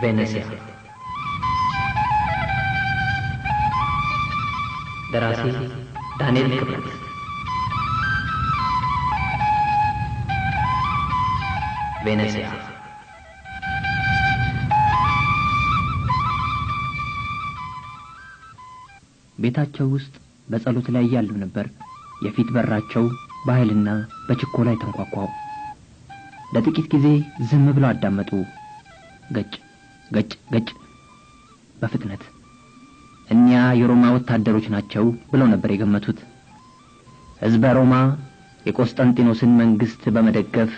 ቬኔሲያ ደራሲ ዳንኤል ክብረት ቬኔሲያ ቤታቸው ውስጥ በጸሎት ላይ ያሉ ነበር የፊት በራቸው በኃይልና በችኮላ ተንኳኳው ለጥቂት ጊዜ ዝም ብለው አዳመጡ ገጭ ገጭ ገጭ በፍጥነት እኒያ የሮማ ወታደሮች ናቸው ብለው ነበር የገመቱት ሕዝበ ሮማ የቆስጠንጢኖስን መንግስት በመደገፍ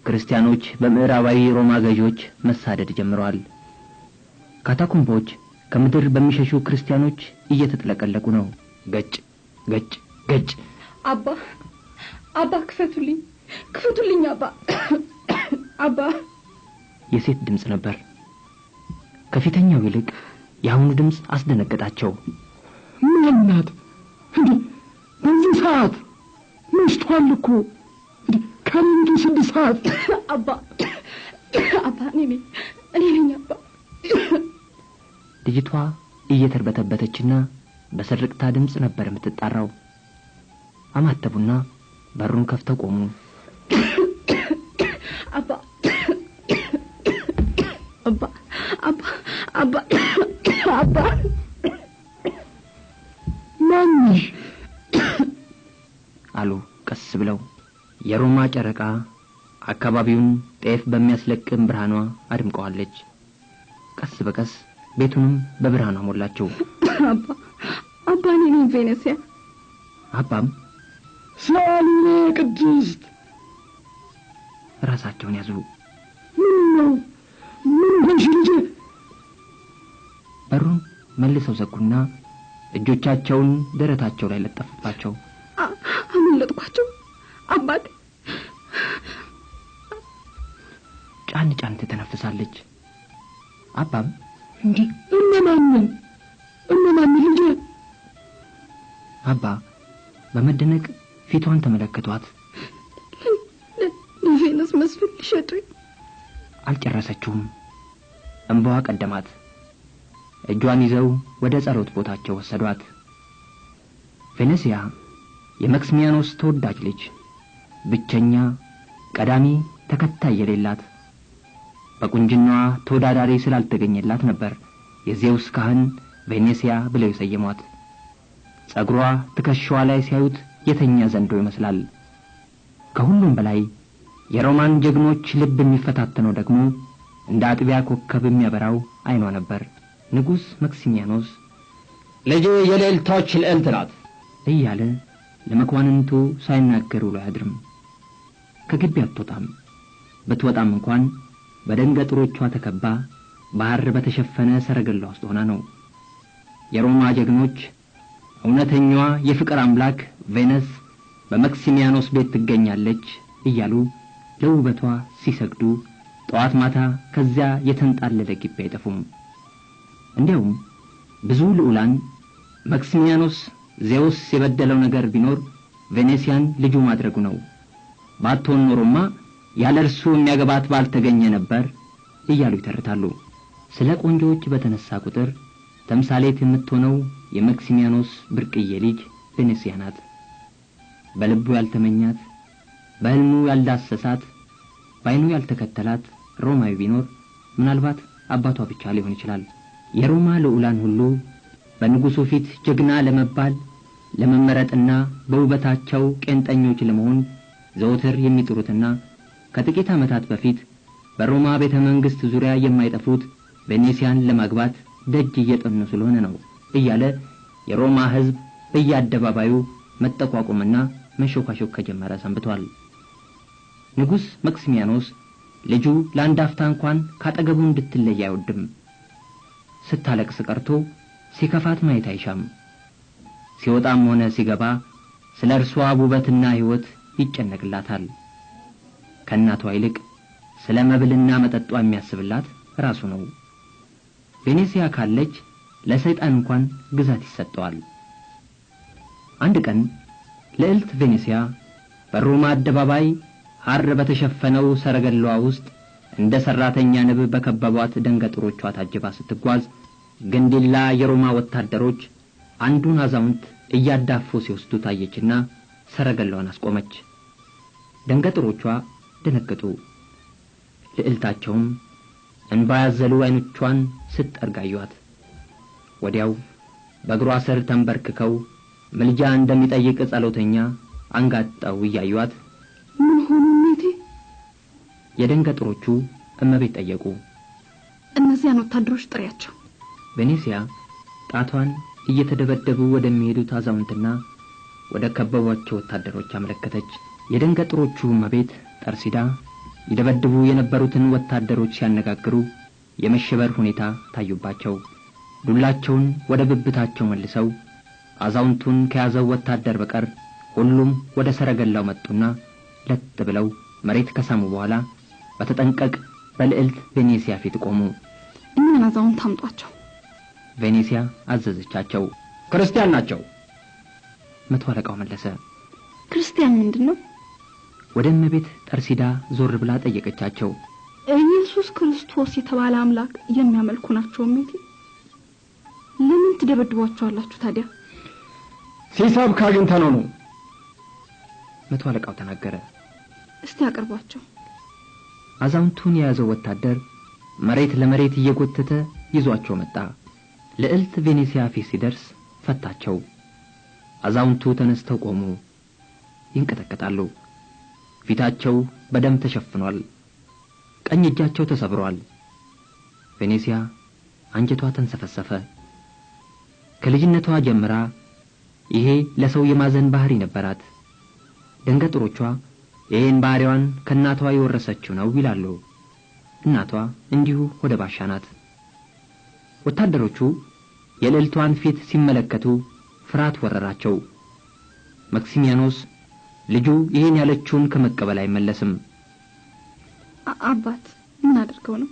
ክርስቲያኖች በምዕራባዊ ሮማ ገዢዎች መሳደድ ጀምረዋል ካታኮምቦች ከምድር በሚሸሹ ክርስቲያኖች እየተጥለቀለቁ ነው ገጭ ገጭ ገጭ አባ ክፈቱልኝ አባ የሴት ድምጽ ነበር ከፊተኛው ይልቅ የአሁኑ ድምጽ አስደነገጣቸው ምንናት እንዴ በዚህ ሰዓት መሽቷል እኮ ከምንዱ 6 ሰዓት አባ እኔ ነኝ አባ ልጅቷ እየተርበተበተችና በስርቅታ ድምጽ ነበር የምትጣራው አማተቡና በሩን ከፍተው ቆሙ አባ ማንሽ አሉ ቀስ ብለው የሮማ ጨረቃ አካባቢውን ጤፍ በሚያስለቅም ብርሃኗ አድምቀዋለች ቀስ በቀስ ቤቱንም በብርሃኗ ሞላቸው አባ ነኝ ቬኔሲያ አባም ሰላሌ ቅድስት ራሳቸውን ያዙ ምን ሆንሽ ልጄ በሩን መልሰው ዘጉና እጆቻቸውን ደረታቸው ላይ ለጠፉባቸው አመለጥኳቸው አባቴ ጫን ተተነፍሳለች አባም እንዴ እነማን ልጄ አባ በመደነቅ ፊቷን ተመለከቷት ለቬነስ መስፍን ሊሸጡኝ አልጨረሰችውም እንባዋ ቀደማት እጇን ይዘው ወደ ጸሎት ቦታቸው ወሰዷት ቬኔሲያ የመክሲሚያኖስ ተወዳጅ ልጅ ብቸኛ ቀዳሚ ተከታይ የሌላት በቁንጅናዋ ተወዳዳሪ ስላልተገኘላት ነበር የዜውስ ካህን ቬኔሲያ ብለው የሰየሟት ጸጉሯ ትከሻዋ ላይ ሲያዩት የተኛ ዘንዶ ይመስላል ከሁሉም በላይ የሮማን ጀግኖች ልብ የሚፈታተነው ደግሞ እንደ አጥቢያ ኮከብ የሚያበራው አይኗ ነበር ንጉስ መክሲሚያኖስ ልጅ የሌልቶች ልዕልት ናት እያለ ለመኳንንቱ ሳይናገሩ አያድርም ከግቢ አትወጣም በትወጣም እንኳን በደንገጥሮቿ ተከባ ባህር በተሸፈነ ሰረገላ ውስጥ ሆና ነው የሮማ ጀግኖች እውነተኛዋ የፍቅር አምላክ ቬነስ በመክሲሚያኖስ ቤት ትገኛለች እያሉ ለውበቷ ሲሰግዱ ጠዋት ማታ ከዚያ የተንጣለለ ግቢ አይጠፉም እንዲያውም ብዙ ልዑላን መክሲሚያኖስ ዜውስ የበደለው ነገር ቢኖር ቬኔሲያን ልጁ ማድረጉ ነው ባትሆን ኖሮማ ያለ እርሱ የሚያገባት ባልተገኘ ነበር እያሉ ይተርታሉ ስለ ቆንጆዎች በተነሳ ቁጥር ተምሳሌት የምትሆነው የመክሲሚያኖስ ብርቅዬ ልጅ ቬኔሲያ ናት በልቡ ያልተመኛት በህልሙ ያልዳሰሳት ባይኑ ያልተከተላት ሮማዊ ቢኖር ምናልባት አባቷ ብቻ ሊሆን ይችላል የሮማ ልዑላን ሁሉ በንጉሱ ፊት ጀግና ለመባል ለመመረጥና በውበታቸው ቄንጠኞች ለመሆን ዘውትር የሚጥሩትና ከጥቂት ዓመታት በፊት በሮማ ቤተ መንግስት ዙሪያ የማይጠፉት ቬኔሲያን ለማግባት ደጅ እየጠኑ ስለሆነ ነው እያለ የሮማ ህዝብ በየአደባባዩ መጠቋቆምና መሾካሾክ ከጀመረ ሰንብቷል ንጉስ መክሲሚያኖስ ልጁ ለአንድ አፍታ እንኳን ካጠገቡ እንድትለይ አይወድም ስታለቅስ ቀርቶ ሲከፋት ማየት አይሻም ሲወጣም ሆነ ሲገባ ስለ እርሷ ውበትና ህይወት ይጨነቅላታል ከእናቷ ይልቅ ስለ መብልና መጠጧ የሚያስብላት ራሱ ነው ቬኔሲያ ካለች ለሰይጣን እንኳን ግዛት ይሰጠዋል አንድ ቀን ልዕልት ቬኔሲያ በሮማ አደባባይ ሐር በተሸፈነው ሰረገላዋ ውስጥ እንደ ሰራተኛ ንብ በከበቧት ደንገጥሮቿ ታጅባ ስትጓዝ ገንዲላ የሮማ ወታደሮች አንዱን አዛውንት እያዳፉ ሲወስዱ ታየችና ሰረገላዋን አስቆመች። ደንገጥሮቿ ደነገጡ። ልዕልታቸውም እንባ ያዘሉ አይኖቿን ስትጠርጋዩት ወዲያው በእግሯ ስር ተንበርክከው ምልጃ እንደሚጠይቅ ጸሎተኛ አንጋጠው እያዩት ምን ሆኑ እቴ? የደንገጥሮቹ እመቤት ጠየቁ። እነዚያን ወታደሮች ጥሪያቸው። ቬኔሲያ ጣቷን እየተደበደቡ ወደሚሄዱት አዛውንትና ወደ ከበቧቸው ወታደሮች አመለከተች። የደንገጥሮቹ እመቤት ጠርሲዳ ይደበድቡ የነበሩትን ወታደሮች ሲያነጋግሩ የመሸበር ሁኔታ ታዩባቸው። ዱላቸውን ወደ ብብታቸው መልሰው አዛውንቱን ከያዘው ወታደር በቀር ሁሉም ወደ ሰረገላው መጡና ለጥ ብለው መሬት ከሳሙ በኋላ በተጠንቀቅ በልዕልት ቬኔሲያ ፊት ቆሙ። እኛን አዛውንት አምጧቸው። ቬኔሲያ አዘዘቻቸው። ክርስቲያን ናቸው። መቶ አለቃው መለሰ። ክርስቲያን ምንድነው? ወደ እመቤት ጠርሲዳ ዞር ብላ ጠየቀቻቸው። ኢየሱስ ክርስቶስ የተባለ አምላክ የሚያመልኩ ናቸው እቴ። ለምን ትደበድቧቸዋላችሁ ታዲያ? ሲሳብ ካግኝተነው ነው። መቶ አለቃው ተናገረ። እስቲ አቅርቧቸው። አዛውንቱን የያዘው ወታደር መሬት ለመሬት እየጎተተ ይዟቸው መጣ። ልዕልት ቬኔሲያ ፊት ሲደርስ ፈታቸው። አዛውንቱ ተነስተው ቆሙ። ይንቀጠቀጣሉ። ፊታቸው በደም ተሸፍኗል። ቀኝ እጃቸው ተሰብሯል። ቬኔሲያ አንጀቷ ተንሰፈሰፈ። ከልጅነቷ ጀምራ ይሄ ለሰው የማዘን ባህሪ ነበራት። ደንገጥሮቿ ይሄን ባህሪዋን ከእናቷ የወረሰችው ነው ይላሉ። እናቷ እንዲሁ ወደ ባሻ ናት። ወታደሮቹ የልዕልቷን ፊት ሲመለከቱ ፍርሃት ወረራቸው። ማክሲሚያኖስ ልጁ ይሄን ያለችውን ከመቀበል አይመለስም። አባት ምን አድርገው ነው?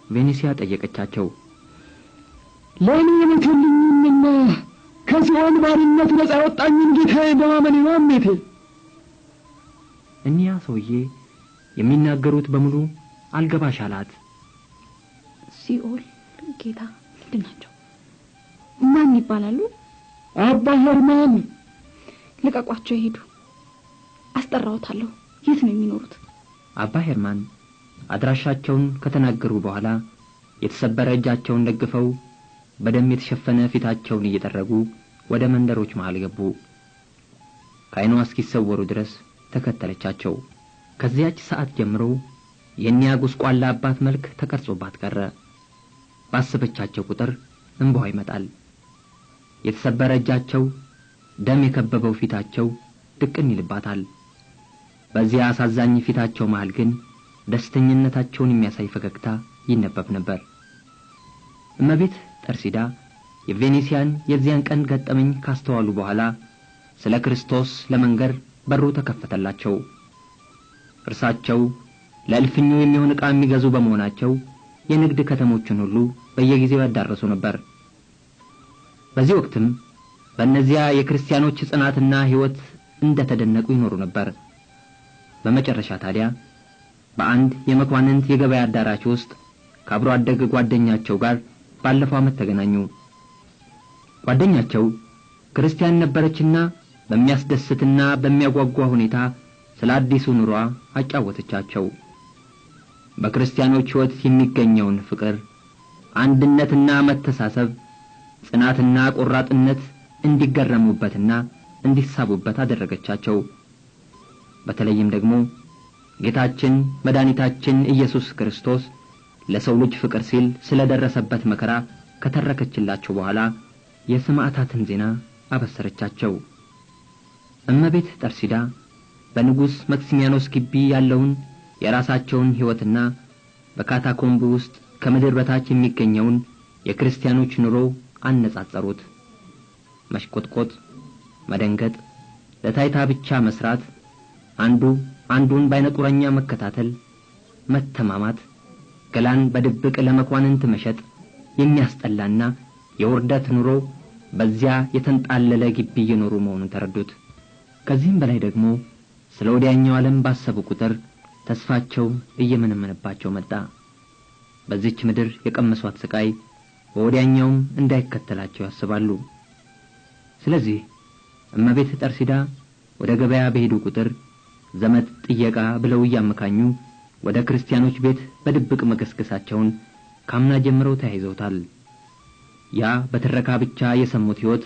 ቬኔሲያ ጠየቀቻቸው። ለእኔ የሞተልኝና ከሲኦል ባርነት ነፃ ያወጣኝን ጌታዬ በማመኔ ነው እቴ። እኒያ ሰውዬ የሚናገሩት በሙሉ አልገባሽ አላት። ሲኦል ጌታ ምንድን ናቸው? ማን ይባላሉ? አባ ሄርማን። ልቀቋቸው ይሄዱ። አስጠራውታለሁ። የት ነው የሚኖሩት? አባ ሄርማን አድራሻቸውን ከተናገሩ በኋላ የተሰበረ እጃቸውን ደግፈው በደም የተሸፈነ ፊታቸውን እየጠረጉ ወደ መንደሮች መሃል ገቡ። ከዓይኗ እስኪሰወሩ ድረስ ተከተለቻቸው። ከዚያች ሰዓት ጀምሮ የኒያ ጉስቋላ አባት መልክ ተቀርጾባት ቀረ። ባሰበቻቸው ቁጥር እንባዋ ይመጣል። የተሰበረ እጃቸው፣ ደም የከበበው ፊታቸው ድቅን ይልባታል። በዚያ አሳዛኝ ፊታቸው መሃል ግን ደስተኝነታቸውን የሚያሳይ ፈገግታ ይነበብ ነበር። እመቤት ጠርሲዳ የቬኔሲያን የዚያን ቀን ገጠመኝ ካስተዋሉ በኋላ ስለ ክርስቶስ ለመንገር በሩ ተከፈተላቸው። እርሳቸው ለእልፍኙ የሚሆን ዕቃ የሚገዙ በመሆናቸው የንግድ ከተሞችን ሁሉ በየጊዜው ያዳረሱ ነበር። በዚህ ወቅትም በእነዚያ የክርስቲያኖች ጽናትና ሕይወት እንደተደነቁ ይኖሩ ነበር። በመጨረሻ ታዲያ በአንድ የመኳንንት የገበያ አዳራሽ ውስጥ ከአብሮ አደግ ጓደኛቸው ጋር ባለፈው ዓመት ተገናኙ። ጓደኛቸው ክርስቲያን ነበረችና በሚያስደስትና በሚያጓጓ ሁኔታ ስለ አዲሱ ኑሯ አጫወተቻቸው። በክርስቲያኖች ሕይወት የሚገኘውን ፍቅር፣ አንድነትና መተሳሰብ፣ ጽናትና ቆራጥነት እንዲገረሙበትና እንዲሳቡበት አደረገቻቸው። በተለይም ደግሞ ጌታችን መድኃኒታችን ኢየሱስ ክርስቶስ ለሰው ልጅ ፍቅር ሲል ስለደረሰበት መከራ ከተረከችላቸው በኋላ የሰማዕታትን ዜና አበሰረቻቸው። እመቤት ጠርሲዳ በንጉሥ ማክሲሚያኖስ ግቢ ያለውን የራሳቸውን ሕይወትና በካታኮምብ ውስጥ ከምድር በታች የሚገኘውን የክርስቲያኖች ኑሮ አነጻጸሩት። መሽቆጥቆጥ፣ መደንገጥ፣ ለታይታ ብቻ መስራት፣ አንዱ አንዱን ባይነቁረኛ መከታተል፣ መተማማት፣ ገላን በድብቅ ለመኳንንት መሸጥ የሚያስጠላና የውርደት ኑሮ በዚያ የተንጣለለ ግቢ እየኖሩ መሆኑን ተረዱት። ከዚህም በላይ ደግሞ ስለ ወዲያኛው ዓለም ባሰቡ ቁጥር ተስፋቸው እየመነመነባቸው መጣ። በዚች ምድር የቀመሷት ስቃይ ወዲያኛውም እንዳይከተላቸው ያስባሉ። ስለዚህ እመቤት ጠርሲዳ ወደ ገበያ በሄዱ ቁጥር ዘመድ ጥየቃ ብለው እያመካኙ ወደ ክርስቲያኖች ቤት በድብቅ መገስገሳቸውን ካምና ጀምረው ተያይዘውታል። ያ በትረካ ብቻ የሰሙት ሕይወት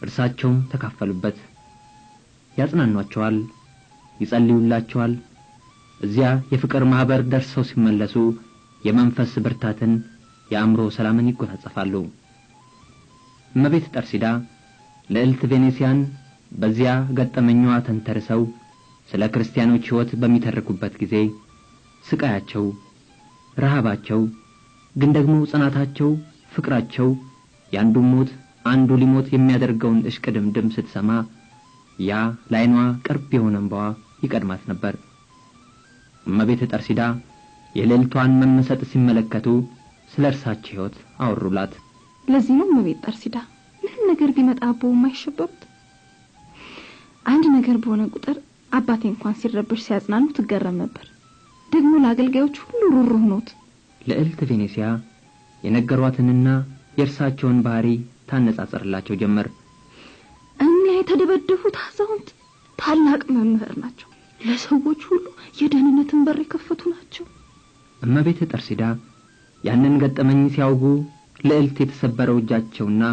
እርሳቸውም ተካፈሉበት። ያጽናኗቸዋል፣ ይጸልዩላቸዋል። እዚያ የፍቅር ማህበር ደርሰው ሲመለሱ የመንፈስ ብርታትን፣ የአእምሮ ሰላምን ይጎናጸፋሉ። እመቤት ጠርሲዳ ልዕልት ቬኔሲያን በዚያ ገጠመኛዋ ተንተርሰው ስለ ክርስቲያኖች ሕይወት በሚተርኩበት ጊዜ ስቃያቸው፣ ረሃባቸው፣ ግን ደግሞ ጽናታቸው፣ ፍቅራቸው ያንዱ ሞት አንዱ ሊሞት የሚያደርገውን እሽቅድምድም ስትሰማ ያ ላይኗ ቅርብ የሆነ እንባዋ ይቀድማት ነበር። እመቤት ጠርሲዳ የልዕልቷን መመሰጥ ሲመለከቱ ስለ እርሳቸው ሕይወት አወሩላት። ለዚህ ነው እመቤት ጠርሲዳ ምንም ነገር ቢመጣብው የማይሸበሩት። አንድ ነገር በሆነ ቁጥር አባቴ እንኳን ሲረበሽ ሲያጽናኑ ትገረም ነበር። ደግሞ ለአገልጋዮች ሁሉ ሩሩህ ኖት። ልዕልት ቬኔሲያ የነገሯትንና የእርሳቸውን ባህሪ ታነጻጽርላቸው ጀመር። እኛ የተደበደቡት አዛውንት ታላቅ መምህር ናቸው። ለሰዎች ሁሉ የደህንነትን በር የከፈቱ ናቸው። እመቤት ጠርሲዳ ያንን ገጠመኝ ሲያውጉ ልዕልት የተሰበረው እጃቸውና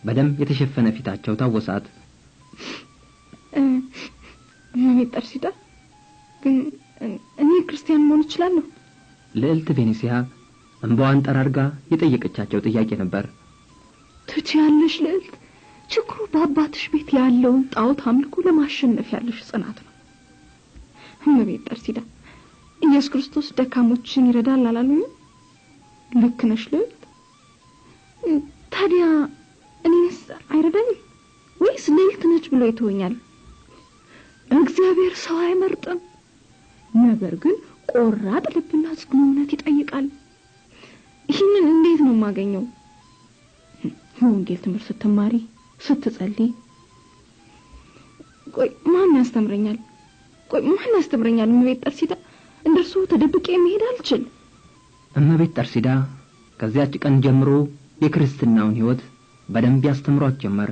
በደም የተሸፈነ ፊታቸው ታወሳት። እመቤት ጠርሲዳ ግን እኔ ክርስቲያን መሆን እችላለሁ? ልዕልት ቬኔሲያ እንባዋን ጠራርጋ የጠየቀቻቸው ጥያቄ ነበር። ትችያለሽ ልዕልት። ችግሩ በአባትሽ ቤት ያለውን ጣዖት አምልኮ ለማሸነፍ ያለሽ ጽናት ነው። እመቤት ጠርሲዳ ኢየሱስ ክርስቶስ ደካሞችን ይረዳል አላሉኝም? ልክ ነሽ ልዕልት። ታዲያ እኔስ አይረዳኝም ወይስ ልዕልት ነች ብሎ ይተወኛል? እግዚአብሔር ሰው አይመርጥም። ነገር ግን ቆራጥ ልብና ጽኑ እምነት ይጠይቃል። ይህንን እንዴት ነው የማገኘው? የወንጌል ትምህርት ስትማሪ፣ ስትጸልይ። ቆይ ማን ያስተምረኛል? እመቤት ጠርሲዳ እንደርሱ ተደብቄ መሄድ አልችል። እመቤት ጠርሲዳ ከዚያች ቀን ጀምሮ የክርስትናውን ሕይወት በደንብ ያስተምሯት ጀመር።